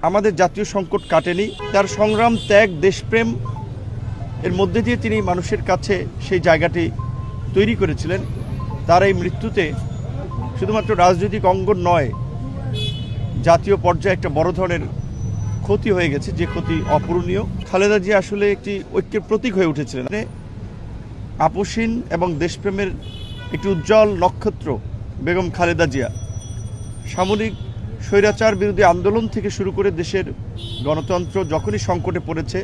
আমাদের জাতীয় সংকট কাটেনি। তার সংগ্রাম, ত্যাগ, দেশপ্রেম এর মধ্যে দিয়ে তিনি মানুষের কাছে সেই জায়গাটি তৈরি করেছিলেন। তার এই মৃত্যুতে শুধুমাত্র রাজনৈতিক অঙ্গন নয়, জাতীয় পর্যায়ে একটা বড় ধরনের ক্ষতি হয়ে গেছে, যে ক্ষতি অপূরণীয়। খালেদা জিয়া আসলে একটি ঐক্যের প্রতীক হয়ে উঠেছিলেন। আপোষহীন এবং দেশপ্রেমের একটি উজ্জ্বল নক্ষত্র বেগম খালেদা জিয়া সামরিক স্বৈরাচার বিরোধী আন্দোলন থেকে শুরু করে দেশের গণতন্ত্র যখনই সংকটে পড়েছে,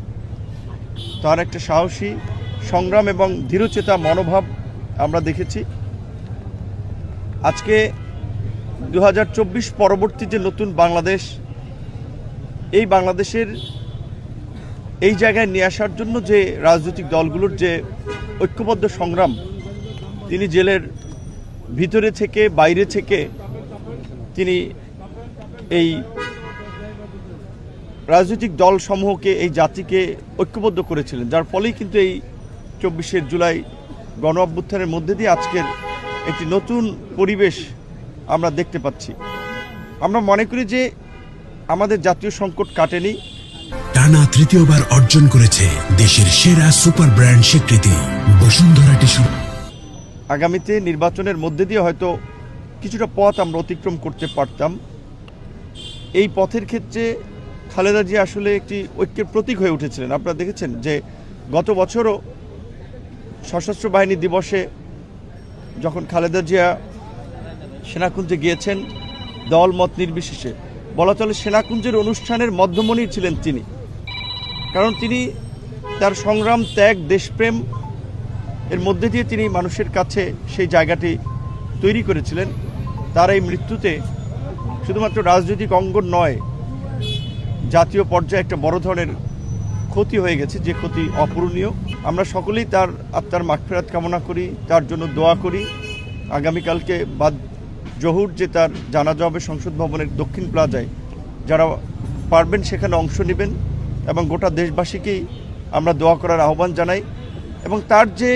তার একটা সাহসী সংগ্রাম এবং দৃঢ়চেতা মনোভাব আমরা দেখেছি। আজকে 2024 পরবর্তী যে নতুন বাংলাদেশ, এই বাংলাদেশের এই জায়গায় নিয়ে আসার জন্য যে রাজনৈতিক দলগুলোর যে ঐক্যবদ্ধ সংগ্রাম, তিনি জেলের ভিতরে থেকে বাইরে থেকে তিনি এই রাজনৈতিক দলসমূহকে, এই জাতিকে ঐক্যবদ্ধ করেছিলেন, যার ফলেই কিন্তু এই 24শে জুলাই গণ অভ্যুত্থানের মধ্যে দিয়ে আজকের একটি নতুন পরিবেশ আমরা দেখতে পাচ্ছি। আমরা মনে করি যে আমাদের জাতীয় সংকট কাটেনি। টানা তৃতীয়বার অর্জন করেছে দেশের সেরা সুপার ব্র্যান্ড স্বীকৃতি বসুন্ধরা টিস্যু। আগামীতে নির্বাচনের মধ্যে দিয়ে হয়তো কিছুটা পথ আমরা অতিক্রম করতে পারতাম। এই পথের ক্ষেত্রে খালেদা জিয়া আসলে একটি ঐক্যের প্রতীক হয়ে উঠেছিলেন। আপনারা দেখেছেন যে গত বছরও সশস্ত্র বাহিনী দিবসে যখন খালেদা জিয়া সেনাকুঞ্জে গিয়েছেন, দল মত নির্বিশেষে বলা চলে সেনাকুঞ্জের অনুষ্ঠানের মধ্যমণি ছিলেন তিনি। কারণ তিনি তার সংগ্রাম, ত্যাগ, দেশপ্রেম এর মধ্যে দিয়ে তিনি মানুষের কাছে সেই জায়গাটি তৈরি করেছিলেন। তার এই মৃত্যুতে শুধুমাত্র রাজনৈতিক অঙ্গন নয়, জাতীয় পর্যায়ে একটা বড় ধরনের ক্ষতি হয়ে গেছে, যে ক্ষতি অপূরণীয়। আমরা সকলেই তার আত্মার মাগফিরাত কামনা করি, তার জন্য দোয়া করি। আগামীকালকে বাদ জহুর যে তার জানাজা হবে সংসদ ভবনের দক্ষিণ প্লাজায়, যারা পারবেন সেখানে অংশ নেবেন এবং গোটা দেশবাসীকেই আমরা দোয়া করার আহ্বান জানাই। এবং তার যে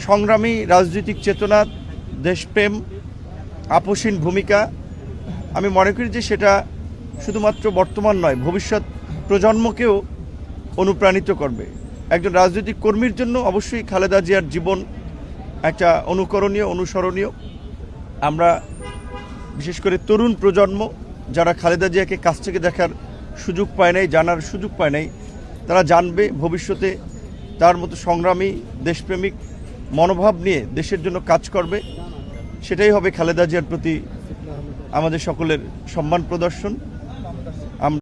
সংগ্রামী রাজনৈতিক চেতনা, দেশপ্রেম, আপোষহীন ভূমিকা, আমি মনে করি যে সেটা শুধুমাত্র বর্তমান নয়, ভবিষ্যৎ প্রজন্মকেও অনুপ্রাণিত করবে। একজন রাজনৈতিক কর্মীর জন্য অবশ্যই খালেদা জিয়ার জীবন একটা অনুকরণীয়, অনুসরণীয়। আমরা বিশেষ করে তরুণ প্রজন্ম যারা খালেদা জিয়াকে কাছ থেকে দেখার সুযোগ পায় নাই, জানার সুযোগ পায় নাই, তারা জানবে ভবিষ্যতে তার মতো সংগ্রামী, দেশপ্রেমিক মনোভাব নিয়ে দেশের জন্য কাজ করবে। সেটাই হবে খালেদা জিয়ার প্রতি আমাদের সকলের সম্মান প্রদর্শন।